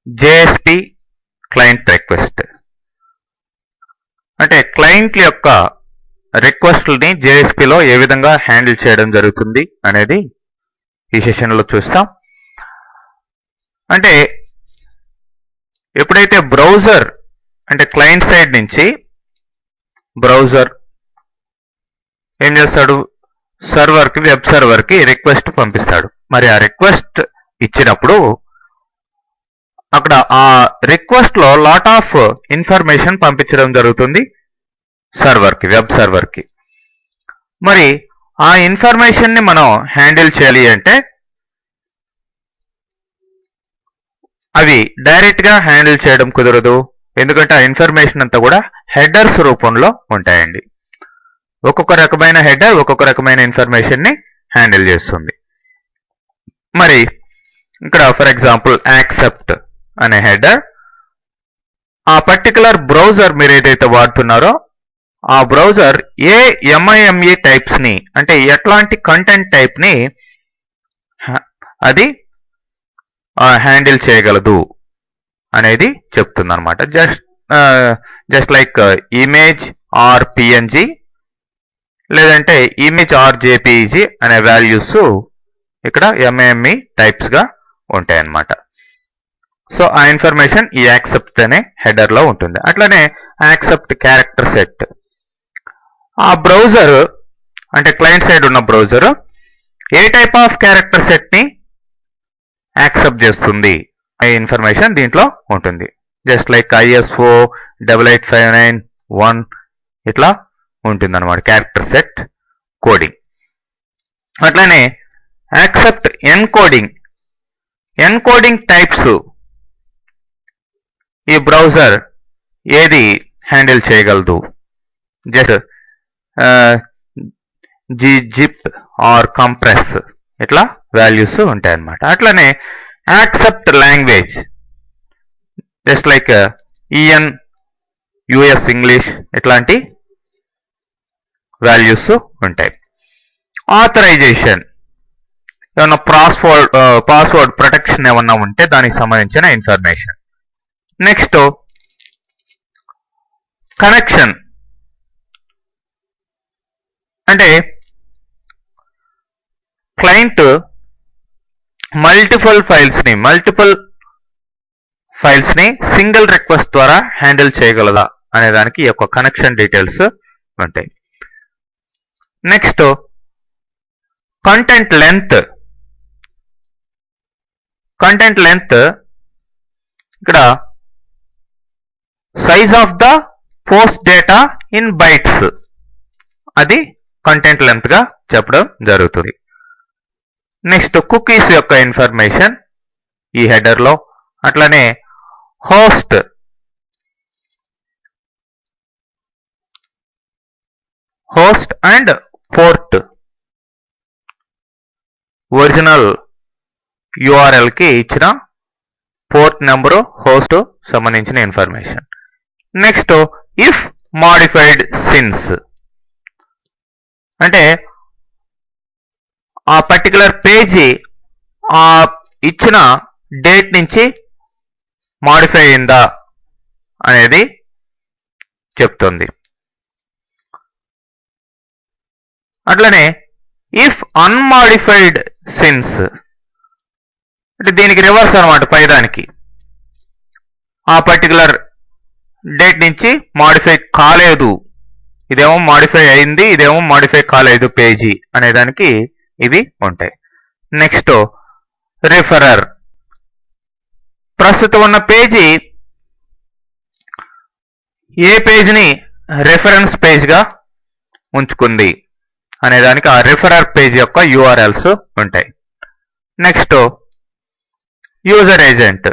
JSP client request అంటే client యొక్క రిక్వెస్ట్లని జేఎస్పిలో ఏ విధంగా హ్యాండిల్ చేయడం జరుగుతుంది అనేది ఈ సెషన్లో చూస్తాం. అంటే ఎప్పుడైతే బ్రౌజర్ అంటే క్లయింట్ సైడ్ నుంచి బ్రౌజర్ ఏం చేస్తాడు, సర్వర్కి వెబ్ సర్వర్కి రిక్వెస్ట్ పంపిస్తాడు. మరి ఆ రిక్వెస్ట్ ఇచ్చినప్పుడు అక్కడ ఆ రిక్వెస్ట్లో లాట్ ఆఫ్ ఇన్ఫర్మేషన్ పంపించడం జరుగుతుంది సర్వర్కి, వెబ్ సర్వర్కి. మరి ఆ ఇన్ఫర్మేషన్ని మనం హ్యాండిల్ చేయాలి అంటే అవి డైరెక్ట్గా హ్యాండిల్ చేయడం కుదరదు. ఎందుకంటే ఆ ఇన్ఫర్మేషన్ అంతా కూడా హెడర్స్ రూపంలో ఉంటాయండి. ఒక్కొక్క రకమైన హెడర్ ఒక్కొక్క రకమైన ఇన్ఫర్మేషన్ని హ్యాండిల్ చేస్తుంది. మరి ఇక్కడ ఫర్ ఎగ్జాంపుల్ యాక్సెప్ట్ అనే హెడర్ ఆ పర్టికులర్ బ్రౌజర్ మీరు ఏదైతే వాడుతున్నారో ఆ బ్రౌజర్ ఏ ఎంఐఎంఈ టైప్స్ ని అంటే ఎట్లాంటి కంటెంట్ టైప్ ని అది హ్యాండిల్ చేయగలదు అనేది చెప్తుంది అనమాట. Just like image are PNG లేదంటే ఇమేజ్ ఆర్ జేపీఈజీ అనే వాల్యూస్ ఇక్కడ ఎంఐఎంఈ టైప్స్ గా ఉంటాయన్నమాట. సో ఆ ఇన్ఫర్మేషన్ ఈ యాక్సెప్ట్ అనే హెడర్ లో ఉంటుంది. అట్లనే యాక్సెప్ట్ క్యారెక్టర్ సెట్ ఆ బ్రౌజర్ అంటే క్లయింట్ సైడ్ ఉన్న browser A type of character set ని యాక్సెప్ట్ చేస్తుంది ఆ ఇన్ఫర్మేషన్ దీంట్లో ఉంటుంది. జస్ట్ లైక్ ISO 88591 ఇట్లా ఉంటుంది అనమాట క్యారెక్టర్ సెట్ కోడింగ్. అట్లనే యాక్సెప్ట్ ఎన్కోడింగ్ టైప్స్ ఈ బ్రౌజర్ ఏది హ్యాండిల్ చేయగలదు, జస్ట్ జిప్ ఆర్ కంప్రెస్ ఇట్లా వాల్యూస్ ఉంటాయన్నమాట. అట్లనే accept language just like EN US English ఇట్లాంటి వాల్యూస్ ఉంటాయి. ఆథరైజేషన్ ఏమన్నా పాస్వర్డ్ ప్రొటెక్షన్ ఏమన్నా ఉంటే దానికి సంబంధించిన ఇన్ఫర్మేషన్. నెక్స్ట్ కనెక్షన్ అంటే క్లయింట్ మల్టిపుల్ ఫైల్స్ ని సింగిల్ రిక్వెస్ట్ ద్వారా హ్యాండిల్ చేయగలదా అనే దానికి ఈ యొక్క కనెక్షన్ డీటెయిల్స్ ఉంటాయి. నెక్స్ట్ కంటెంట్ లెంత్ ఇక్కడ size of the post data in bytes అది కంటెంట్ లెంత్ గా చెప్పడం జరుగుతుంది. నెక్స్ట్ కుకీస్ యొక్క ఇన్ఫర్మేషన్ ఈ హెడర్ లో. అట్లనే host and port original URL కి ఇచ్చిన పోర్ట్ నెంబరు హోస్ట్ సంబంధించిన information. Next if modified since అంటే ఆ పర్టికులర్ పేజీ ఆ ఇచ్చిన డేట్ నుంచి మాడిఫై అయిందా అనేది చెప్తుంది. అట్లనే ఇఫ్ అన్మాడిఫైడ్ సిన్స్ అంటే దీనికి రివర్స్ అనమాట, పైదానికి ఆ పర్టికులర్ డేట్ నుంచి మాడిఫై కాలేదు, ఇదేమో మాడిఫై అయింది, ఇదేమో మాడిఫై కాలేదు పేజీ అనేదానికి ఇవి ఉంటాయి. నెక్స్ట్ రిఫరర్ ప్రస్తుతం ఉన్న పేజీ ఏ పేజీని రెఫరెన్స్ పేజ్గా ఉంచుకుంది అనేదానికి ఆ రిఫరర్ పేజ్ యొక్క URLs ఉంటాయి. Next user agent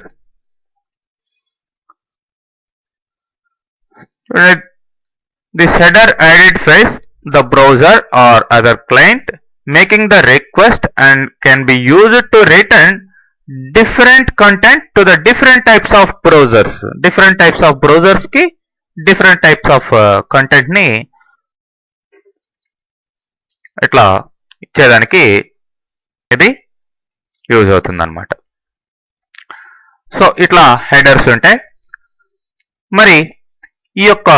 this header identifies the browser or other client making the request and can be used to return different content to the different types of browsers. Different types of browsers ki different types of content ni ఇట్లా ఇచ్చేదానికి ఇది use అవుతుంది అన్నమాట. So ఇట్లా headers ఉంటాయి. మరి ఈ యొక్క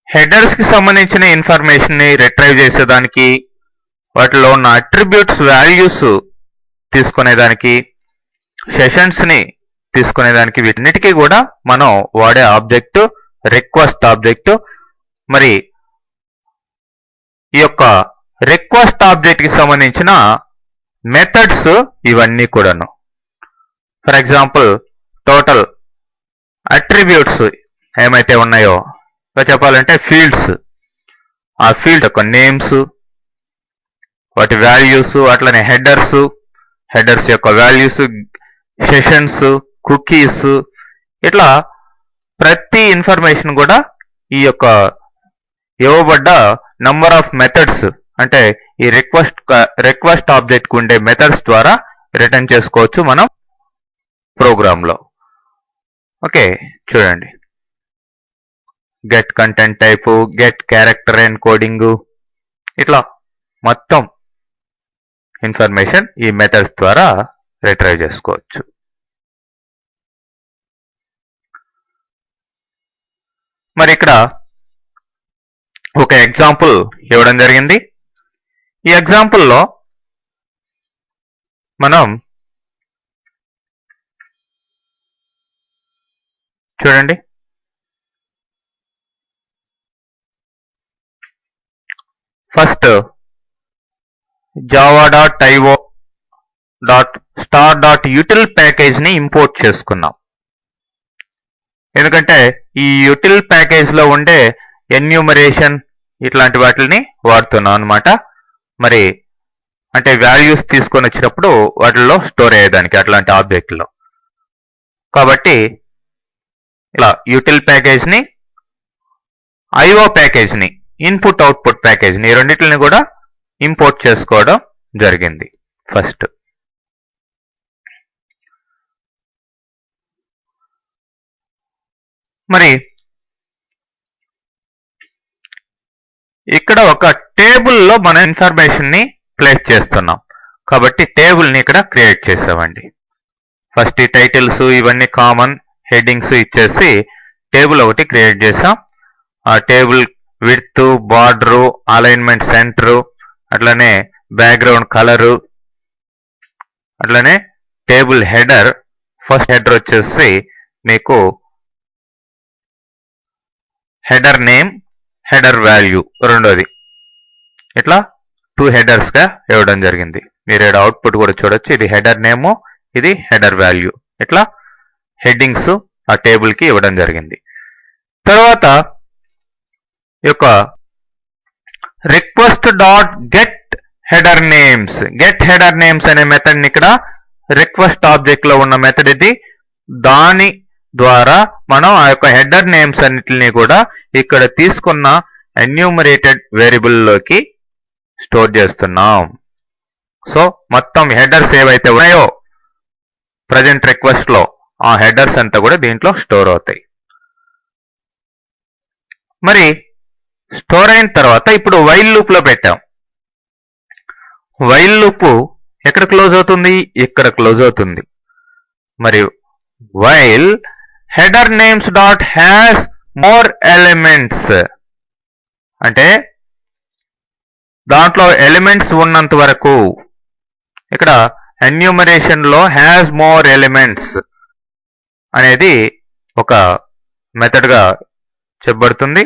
హెడర్స్ కి సంబంధించిన ఇన్ఫర్మేషన్ ని రిట్రైవ్ చేసేదానికి, వాటిలో ఉన్న అట్రిబ్యూట్స్ వాల్యూస్ తీసుకునేదానికి, సెషన్స్ ని తీసుకునేదానికి, వీటన్నిటికీ కూడా మనం వాడే ఆబ్జెక్ట్ రిక్వెస్ట్ ఆబ్జెక్ట్. మరి ఈ యొక్క రిక్వెస్ట్ ఆబ్జెక్ట్ కి సంబంధించిన మెథడ్స్ ఇవన్నీ కూడాను. ఫర్ ఎగ్జాంపుల్ టోటల్ అట్రిబ్యూట్స్ ఏమైతే ఉన్నాయో చెప్పాలంటే ఫీల్డ్స్, ఆ ఫీల్డ్ యొక్క నేమ్స్, వాటి వాల్యూస్, అట్లనే హెడర్స్ యొక్క వాల్యూస్, సెషన్స్, కుకీస్, ఇట్లా ప్రతి ఇన్ఫర్మేషన్ కూడా ఈ యొక్క ఇవ్వబడ్డ నంబర్ ఆఫ్ మెథడ్స్, అంటే ఈ రిక్వెస్ట్ ఆబ్జెక్ట్ కు ఉండే మెథడ్స్ ద్వారా రిటర్న్ చేసుకోవచ్చు మనం ప్రోగ్రామ్ లో. ఓకే, చూడండి. Get content type, get character encoding, ఇట్లా మొత్తం ఇన్ఫర్మేషన్ ఈ మెథడ్స్ ద్వారా రిట్రైవ్ చేసుకోవచ్చు. మరి ఇక్కడ ఒక ఎగ్జాంపుల్ ఇవ్వడం జరిగింది. ఈ ఎగ్జాంపుల్లో మనం చూడండి, ఫస్ట్ java.io.star.util ప్యాకేజ్ ని ఇంపోర్ట్ చేసుకున్నాం. ఎందుకంటే ఈ యుటిల్ ప్యాకేజ్ లో ఉండే ఎన్యూమరేషన్ ఇట్లాంటి వాటిని వాడుతున్నాం అన్నమాట. మరి అంటే వాల్యూస్ తీసుకొని వచ్చినప్పుడు వాటిల్లో స్టోర్ అయ్యేదానికి అట్లాంటి ఆబ్జెక్ట్లో. కాబట్టి ఇలా యుటిల్ ప్యాకేజ్ ని, ఐఓ ప్యాకేజ్ ని, ఇన్పుట్ అవుట్పుట్ ప్యాకేజ్ ని, రెండింటిని కూడా ఇంపోర్ట్ చేసుకోవడం జరిగింది ఫస్ట్. మరి ఇక్కడ ఒక టేబుల్లో మన ఇన్ఫర్మేషన్ ని ప్లేస్ చేస్తున్నాం కాబట్టి టేబుల్ ని ఇక్కడ క్రియేట్ చేసామండి. ఫస్ట్ ఈ టైటిల్స్ ఇవన్నీ కామన్, హెడ్డింగ్స్ ఇచ్చేసి టేబుల్ ఒకటి క్రియేట్ చేసాం. ఆ table width, border, alignment centre, అట్లనే బ్యాక్గ్రౌండ్ కలరు, అట్లనే టేబుల్ హెడర్. ఫస్ట్ హెడర్ వచ్చేసి మీకు హెడర్ నేమ్, హెడర్ వాల్యూ రెండోది. ఇట్లా 2 హెడర్స్ గా ఇవ్వడం జరిగింది. మీరు ఇక్కడ అవుట్పుట్ కూడా చూడొచ్చు. ఇది హెడర్ నేమ్, ఇది హెడర్ వాల్యూ. ఇట్లా హెడ్డింగ్స్ ఆ టేబుల్ కి ఇవ్వడం జరిగింది. తర్వాత ఈ యొక్క request dot get header names అనే మెథడ్ ని ఇక్కడ రిక్వెస్ట్ ఆబ్జెక్ట్ లో ఉన్న మెథడ్ ఇది. దాని ద్వారా మనం ఆ యొక్క హెడర్ నేమ్స్ అన్నిటిని కూడా ఇక్కడ తీసుకున్న ఎన్యూమరేటెడ్ వేరియబుల్ లోకి స్టోర్ చేస్తున్నాం. సో మొత్తం హెడర్స్ ఏవైతే ఉన్నాయో ప్రజెంట్ రిక్వెస్ట్ లో ఆ హెడర్స్ అంతా కూడా దీంట్లో స్టోర్ అవుతాయి. మరి స్టోర్ అయిన తర్వాత ఇప్పుడు వైల్ లూప్ లో పెట్టాం. వైల్ లూప్ ఎక్కడ క్లోజ్ అవుతుంది? ఇక్కడ క్లోజ్ అవుతుంది. మరి while header names dot has more elements అంటే దాంట్లో ఎలిమెంట్స్ ఉన్నంత వరకు ఇక్కడ ఎన్యూమరేషన్ లో హ్యాస్ మోర్ ఎలిమెంట్స్ అనేది ఒక మెథడ్ గా చెప్పబడుతుంది.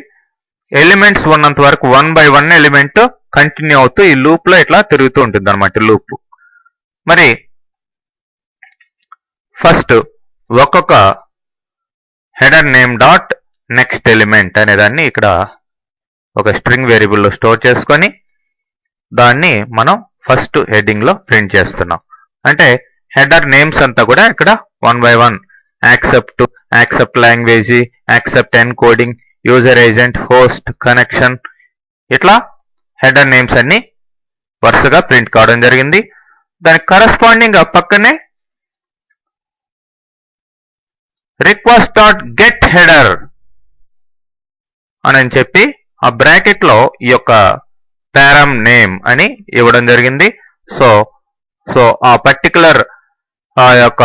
ఎలిమెంట్స్ ఉన్నంత వరకు 1 by 1 ఎలిమెంట్ కంటిన్యూ అవుతూ ఈ లూప్ లో ఇట్లా తిరుగుతూ ఉంటుంది అన్నమాట లూప్. మరి ఫస్ట్ ఒక్కొక్క header name dot next element అనే దాన్ని ఇక్కడ ఒక స్ట్రింగ్ వేరియబుల్లో స్టోర్ చేసుకొని దాన్ని మనం ఫస్ట్ హెడ్డింగ్ లో ప్రింట్ చేస్తున్నాం. అంటే హెడర్ నేమ్స్ అంతా కూడా ఇక్కడ 1 by 1 accept language, accept encoding, user agent, host, connection, ఇట్లా హెడర్ నేమ్స్ అన్ని వరుసగా ప్రింట్ కావడం జరిగింది. దానికి కరస్పాండింగ్ ఆ పక్కనే రిక్వెస్ట్ డాట్ గెట్ హెడర్ అని చెప్పి ఆ బ్రాకెట్ లో ఈ యొక్క పారామ్ నేమ్ అని ఇవ్వడం జరిగింది. సో ఆ పర్టికులర్ ఆ యొక్క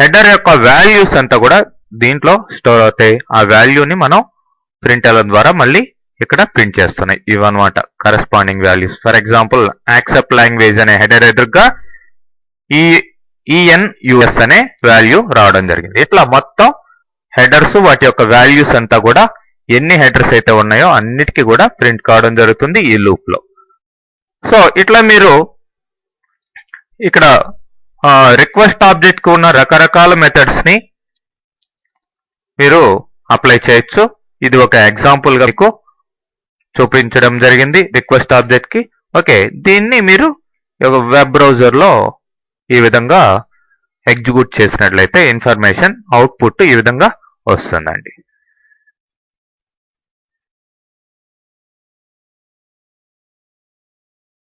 హెడర్ యొక్క వాల్యూస్ అంతా కూడా దీంట్లో స్టోర్ అవుతాయి. ఆ వాల్యూని మనం ప్రింట్ల ద్వారా మళ్ళీ ఇక్కడ ప్రింట్ చేస్తున్నాయి. ఇవన్నమాట corresponding values. For example accept language అనే హెడర్ ఎదురుగా ENUS అనే వాల్యూ రావడం జరిగింది. ఇట్లా మొత్తం హెడర్స్ వాటి యొక్క వాల్యూస్ అంతా కూడా ఎన్ని హెడర్స్ అయితే ఉన్నాయో అన్నిటికీ కూడా ప్రింట్ కావడం జరుగుతుంది ఈ లూప్ లో. సో ఇట్లా మీరు ఇక్కడ రిక్వెస్ట్ ఆబ్జెక్ట్ కు ఉన్న రకరకాల మెథడ్స్ ని మీరు అప్లై చేయొచ్చు. ఇది ఒక ఎగ్జాంపుల్ గా మీకు చూపించడం జరిగింది రిక్వెస్ట్ ఆబ్జెక్ట్ కి. ఓకే, దీన్ని మీరు వెబ్ బ్రౌజర్ లో ఈ విధంగా ఎగ్జిక్యూట్ చేసినట్లయితే ఇన్ఫర్మేషన్ అవుట్పుట్ ఈ విధంగా వస్తుందండి.